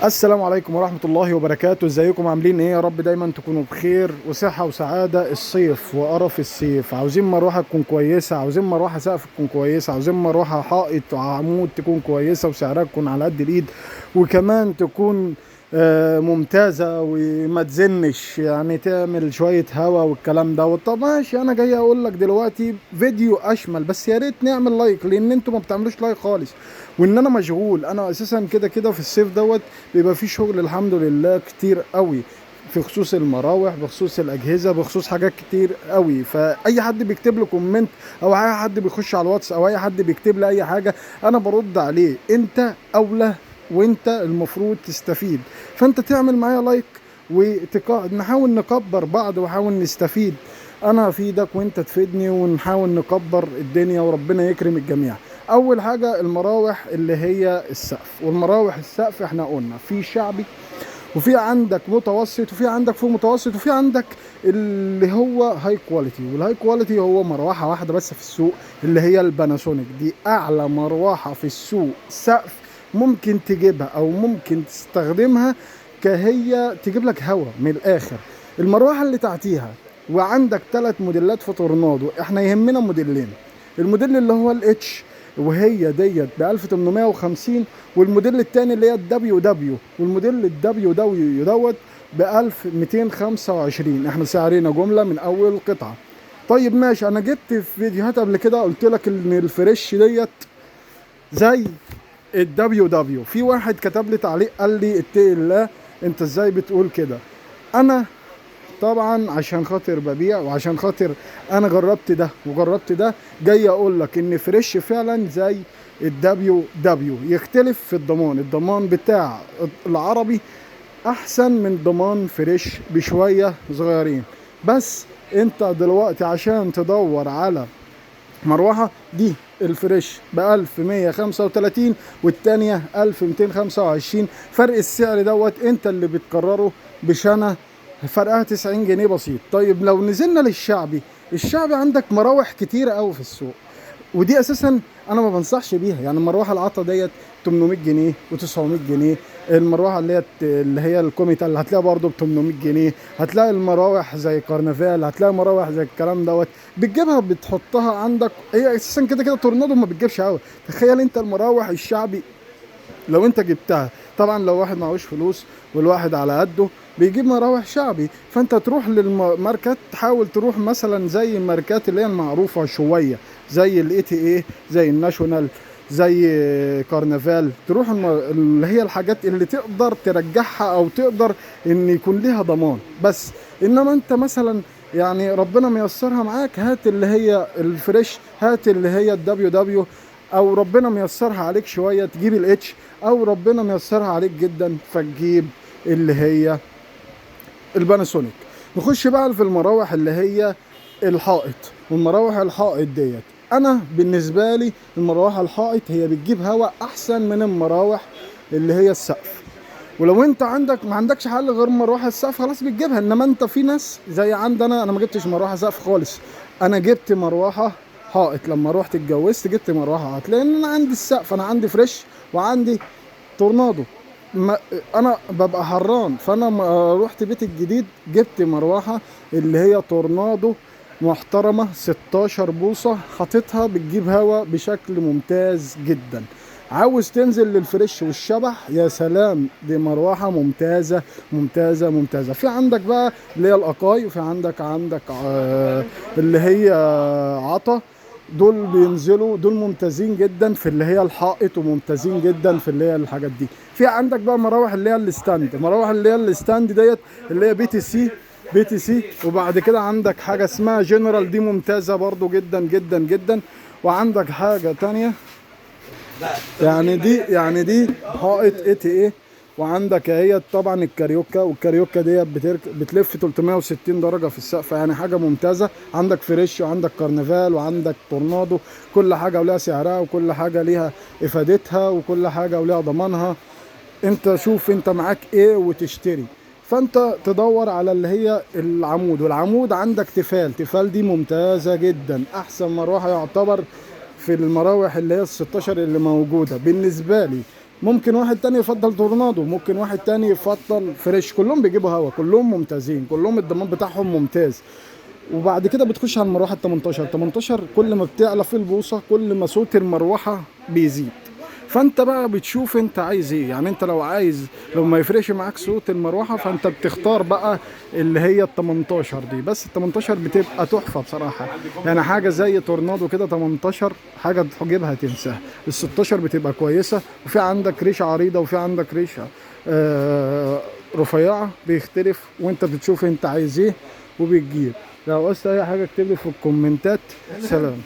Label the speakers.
Speaker 1: السلام عليكم ورحمة الله وبركاته. ازيكم عاملين ايه؟ يا رب دايما تكونوا بخير وصحة وسعادة. الصيف وقرف الصيف، عاوزين مروحة تكون كويسة، عاوزين مروحة سقف تكون كويسة، عاوزين مروحة حائط وعمود تكون كويسة وسعرها تكون على قد الايد، وكمان تكون ممتازة وما تزنش، يعني تعمل شوية هوا والكلام ده. طب ماشي، انا جاي اقول لك دلوقتي فيديو اشمل، بس يا ريت نعمل لايك لان انتوا ما بتعملوش لايك خالص، وان انا مشغول. انا اساسا كده كده في الصيف دوت بيبقى فيه شغل الحمد لله كتير قوي، في خصوص المراوح، بخصوص الاجهزه، بخصوص حاجات كتير قوي. فاي حد بيكتب لي كومنت او اي حد بيخش على الواتس او اي حد بيكتب لي اي حاجه انا برد عليه. انت اولى وانت المفروض تستفيد، فانت تعمل معايا لايك ونحاول نكبر بعض ونحاول نستفيد. انا افيدك وانت تفيدني ونحاول نكبر الدنيا وربنا يكرم الجميع. اول حاجه المراوح اللي هي السقف، والمراوح السقف احنا قلنا في شعبي وفي عندك متوسط وفي عندك فوق متوسط وفي عندك اللي هو هاي كواليتي. والهاي كواليتي هو مروحه واحده بس في السوق اللي هي الباناسونيك، دي اعلى مروحه في السوق سقف ممكن تجيبها او ممكن تستخدمها كهي تجيب لك هوا من الاخر. المروحه اللي تعتيها وعندك 3 موديلات في تورنادو، احنا يهمنا موديلين. الموديل اللي هو الاتش وهي ديت ب 1850، والموديل الثاني اللي هي الدبليو دبليو، والموديل الدبليو دبليو دوت ب 1225. احنا سعرنا جمله من اول قطعه. طيب ماشي، انا جبت في فيديوهات قبل كده قلت لك ان الفريش ديت زي الدبليو دبليو. في واحد كتب لي تعليق قال لي اتقي الله، انت ازاي بتقول كده؟ انا طبعا عشان خاطر ببيع وعشان خاطر انا جربت ده وجربت ده، جاي اقول لك ان فريش فعلا زي الدبليو دبليو. يختلف في الضمان، الضمان بتاع العربي احسن من ضمان فريش بشوية صغيرين. بس انت دلوقتي عشان تدور على مروحة، دي الفريش ب 1135 والتانية 1225. فرق السعر دوت انت اللي بتقرره، بشنة فرقها 90 جنيه بسيط. طيب لو نزلنا للشعبي، الشعبي عندك مراوح كتيرة قوي في السوق، ودي اساسا انا ما بنصحش بيها. يعني المروحه العطا ديت 800 جنيه و900 جنيه. المروحه اللي هي الكوميتا اللي هتلاقيها برضه ب 800 جنيه. هتلاقي المراوح زي كارنفال، هتلاقي مراوح زي الكلام دوت بتجيبها بتحطها عندك. هي اساسا كده كده تورنادو ما بتجيبش قوي. تخيل انت المراوح الشعبي لو انت جبتها، طبعا لو واحد معهوش فلوس والواحد على قده بيجيب مراوح شعبي، فانت تروح للماركات، تحاول تروح مثلا زي الماركات اللي هي المعروفه شويه، زي الاي تي اي، زي الناشونال، زي كارنفال. تروح اللي هي الحاجات اللي تقدر ترجعها او تقدر ان يكون ليها ضمان. بس انما انت مثلا يعني ربنا ميسرها معاك، هات اللي هي الفريش، هات اللي هي الدبليو دبليو، او ربنا ميسرها عليك شويه تجيب الاتش، او ربنا ميسرها عليك جدا فتجيب اللي هي الباناسونيك. نخش بقى في المراوح اللي هي الحائط. والمراوح الحائط ديت انا بالنسبه لي المراوح الحائط هي بتجيب هواء احسن من المراوح اللي هي السقف. ولو انت ما عندكش حل غير مروحه السقف خلاص بتجيبها. انما انت في ناس زي عندنا، انا ما جبتش مروحه سقف خالص، انا جبت مروحه حائط. لما روحت اتجوزت جبت مروحه حائط لان انا عندي السقف، انا عندي فريش وعندي تورنادو. ما انا ببقى حران، فانا روحت بيت الجديد جبت مروحه اللي هي تورنادو محترمه 16 بوصه، حاططها بتجيب هوا بشكل ممتاز جدا. عاوز تنزل للفريش والشبح، يا سلام، دي مروحه ممتازه ممتازه ممتازه. في عندك بقى اللي هي الاقاي، وفي عندك اللي هي عطا. دول بينزلوا، دول ممتازين جدا في اللي هي الحائط وممتازين جدا في اللي هي الحاجات دي. في عندك بقى مراوح اللي هي الستاند، مراوح اللي هي الستاند ديت اللي هي بي تي سي. وبعد كده عندك حاجه اسمها جنرال، دي ممتازه برضو جدا جدا جدا. وعندك حاجه تانية يعني دي حائط اي تي ايه. وعندك هي طبعا الكاريوكا، والكاريوكا ديت بتلف 360 درجه في السقف، يعني حاجه ممتازه. عندك فريش وعندك كارنفال وعندك تورنادو، كل حاجه وليها سعرها وكل حاجه ليها افادتها وكل حاجه وليها ضمانها. انت شوف انت معاك ايه وتشتري. فانت تدور على اللي هي العمود، والعمود عندك تفال دي ممتازه جدا، احسن مروحه يعتبر في المراوح اللي هي ال 16 اللي موجوده بالنسبه لي. ممكن واحد تاني يفضل تورنادو، ممكن واحد تاني يفضل فريش. كلهم بيجيبوا هوا، كلهم ممتازين، كلهم الضمان بتاعهم ممتاز. وبعد كده بتخش على المروحه ال 18. 18 كل ما بتعلى في البوصه كل ما صوت المروحه بيزيد. فانت بقى بتشوف انت عايز ايه. يعني انت لو عايز، لو ما يفرقش معاك صوت المروحه، فانت بتختار بقى اللي هي ال 18 دي. بس ال 18 بتبقى تحفه بصراحه، يعني حاجه زي تورنادو كده. 18 حاجه تجيبها تنساها. ال 16 بتبقى كويسه، وفي عندك ريشه عريضه وفي عندك ريشه رفيعه، بيختلف. وانت بتشوف انت عايز ايه وبتجيب. لو عاوزت اي حاجه اكتب لي في الكومنتات. سلام.